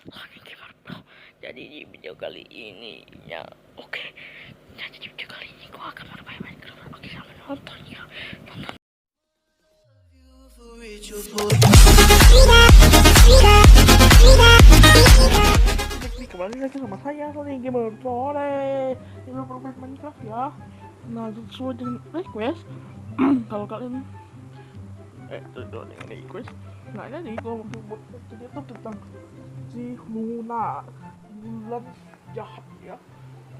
Hanya gamer bro. Jadi di video kali ini ya, oke. Jadi di video kali ini gua akan bermain Minecraft. Oke, sama nonton ya. Nonton. Kembali lagi sama saya, Sony Gamer Sore. Ini bermain Minecraft ya. Nah, sesuai dengan request. Kalau kalian dengan request. Nah, ini gua mau buat jadi itu tentang si Luna, bulan jahat ya,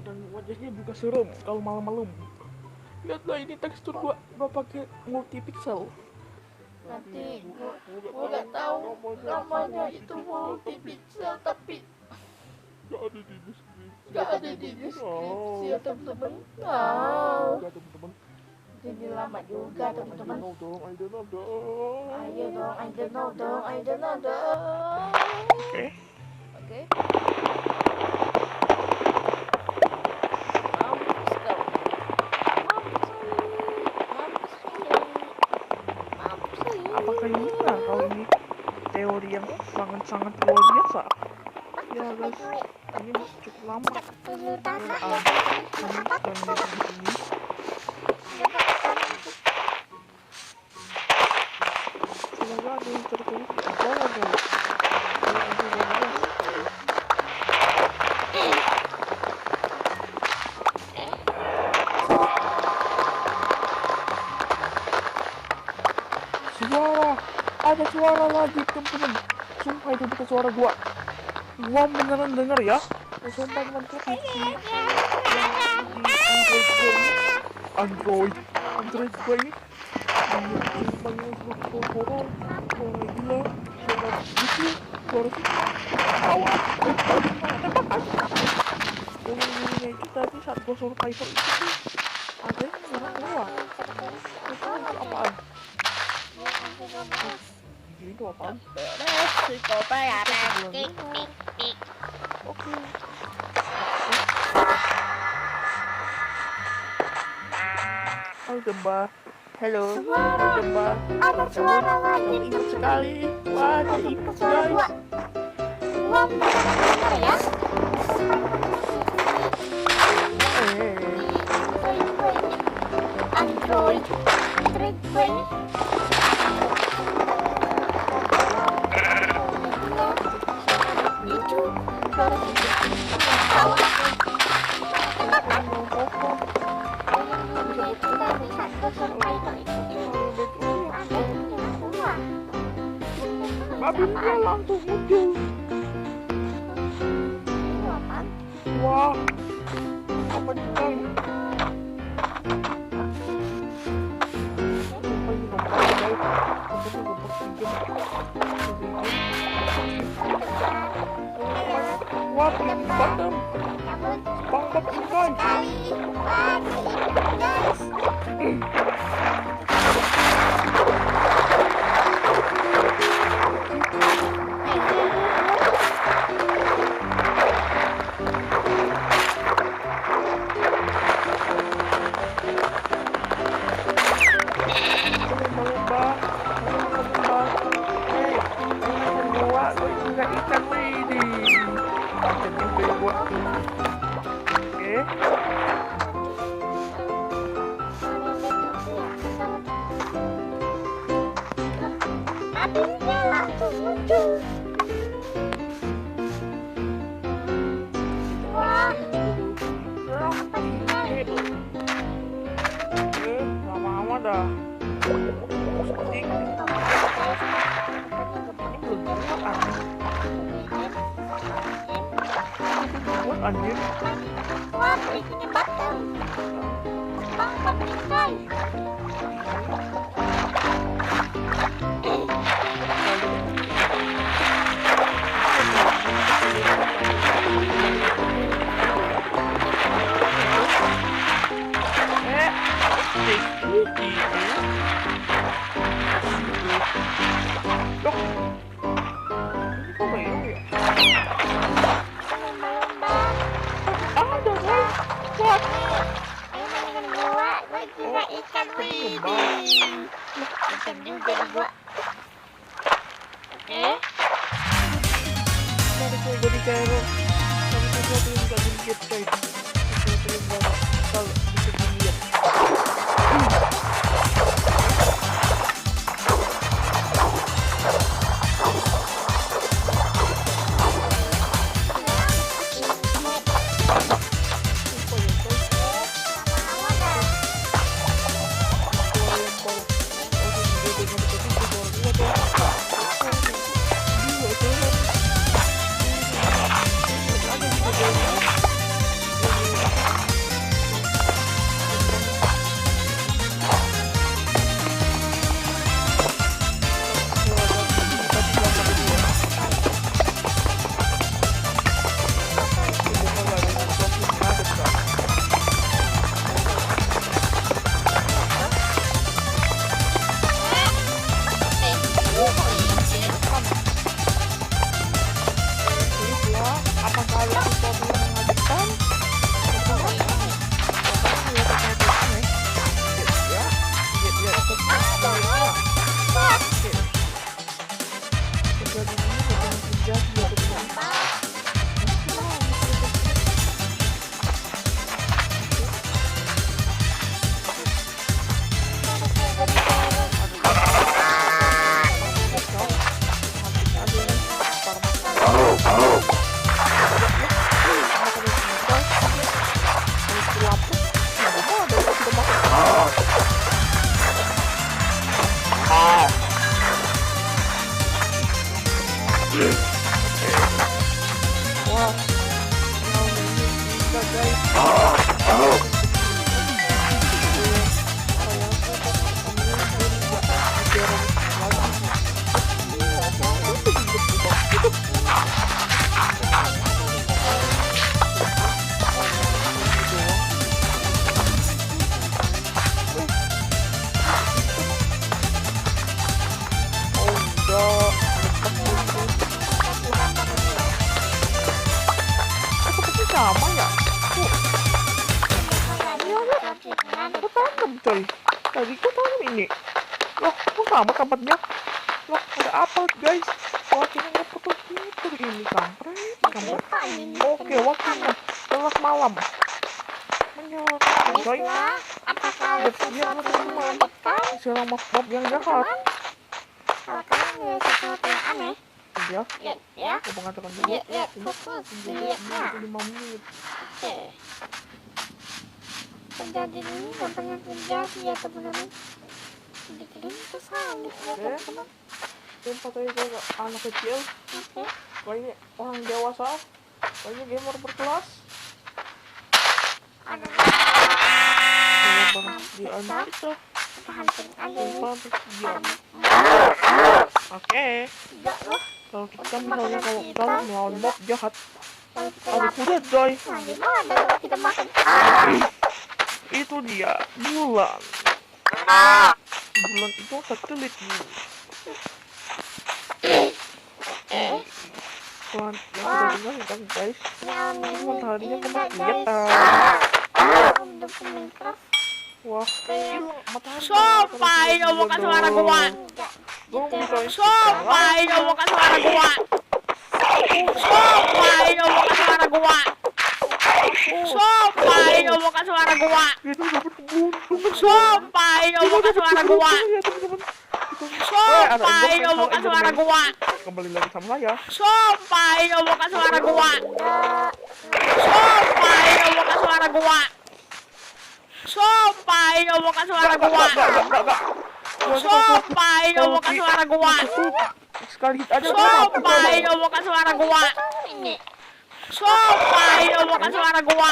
dan wajahnya juga serem kalau malam-malam. Lihatlah ini tekstur gua pakai multipixel. Nanti gua nggak tahu namanya itu multipixel, tapi Gak ada di deskripsi. nggak ada di deskripsi ya teman-teman. Enggak teman-teman. Jadi lama juga teman-teman. I don't know. I don't know dong. Oke. Mampus kau. Mampus kali. Apakah ini benar kalau ini teori yang sangat-sangat luar biasa? Ya guys, ini cukup lama. Semoga ada yang tertulis di bawah guys. Ada suara lagi teman-teman. Sumpah itu bukan suara gua beneran denger ya. Sumpah teman-teman, Android gua ini sumpahnya suara gila, suara gitu, suara awas, yang itu tadi saat gua survivor itu tuh ada yang suara keluar. Itu apaan? Itu apaan? Oke. Halo Demba. Halo Demba. Ada suara lagi Ingat sekali. Wah, jadi guys. Gua bener ya. Android gue ini. Itu Babinnya langsung muncul. Wah, apa juga ini? Wah, ini bottom. Bang guys. Ikan ini Apinya langsung muncul. Wah, lama-lama dah. Ini belum buat anjir. wah, berikutnya batang. Bang, pakai. Loh, ini kok merah ya? Ada guys. What? Ayo main gua kira ikan widih. Ikan juga di gua. Oke. Dari gue teror. Tapi sesuatu yang gak dilihat guys. Sesuatu yang gak bakal bisa dilihat. Sama ya? Kok tanam coy? Tadi kok tanam ini? Loh, kok sama tempatnya? Loh, ada apa guys? Waktunya ngefoto Twitter ini kampret. Oke, waktunya setelah malam menyalakan coy. Bersedia teman-teman. Serang mob yang jahat. Ya, aku mengatakan dulu. Fokus, 5 menit. Kejadian ini gak pernah terjadi ya teman-teman. Bikin kesal gitu ya teman-teman. Tempat itu anak kecil. Kau ini orang dewasa. Kau ini gamer berkelas. Di anak itu. Oke. Kalau kita misalnya kalau melawan mob jahat, ada kuda coy. Kita makan. Itu dia bulan. Bulan itu satelit nih. Bulan yang sudah dengar kan guys. Mataharinya kemana kelihatan. Wah, gila matahari. Sumpah ini bukan suara gua. Sumpah ini bukan suara gua. Sumpah ini bukan suara gua. Sumpah ini bukan suara gua. Sumpah ini bukan suara gua. Sumpah ini bukan suara gua. Kembali lagi sama saya. Sumpah ini bukan suara gua. Sumpah ini bukan suara gua. Sumpah ini bukan suara gua. Sumpah ini bukan suara gua. Sekali hit aja. Sumpah ini bukan suara gua. Sumpah ini bukan suara gua.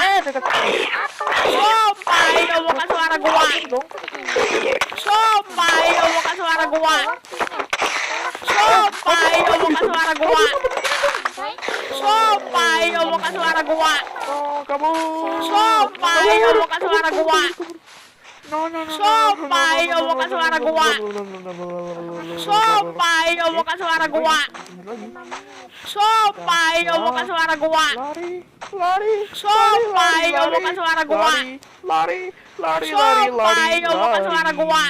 Sumpah ini bukan suara gua. Sumpah ini bukan suara gua. Sumpah ini bukan suara gua. Sumpah ini bukan suara gua. Kamu. Sumpah ini bukan suara gua. Sumpah ini bukan suara gua. Sumpah ini bukan suara gua. Sumpah ini bukan suara gua. Lari. Sumpah ini bukan suara gua. Lari. Sumpah ini bukan suara gua.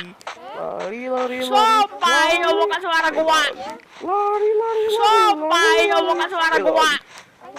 Lari. Sumpah ini bukan suara gua. Lari. Sumpah ini bukan suara gua.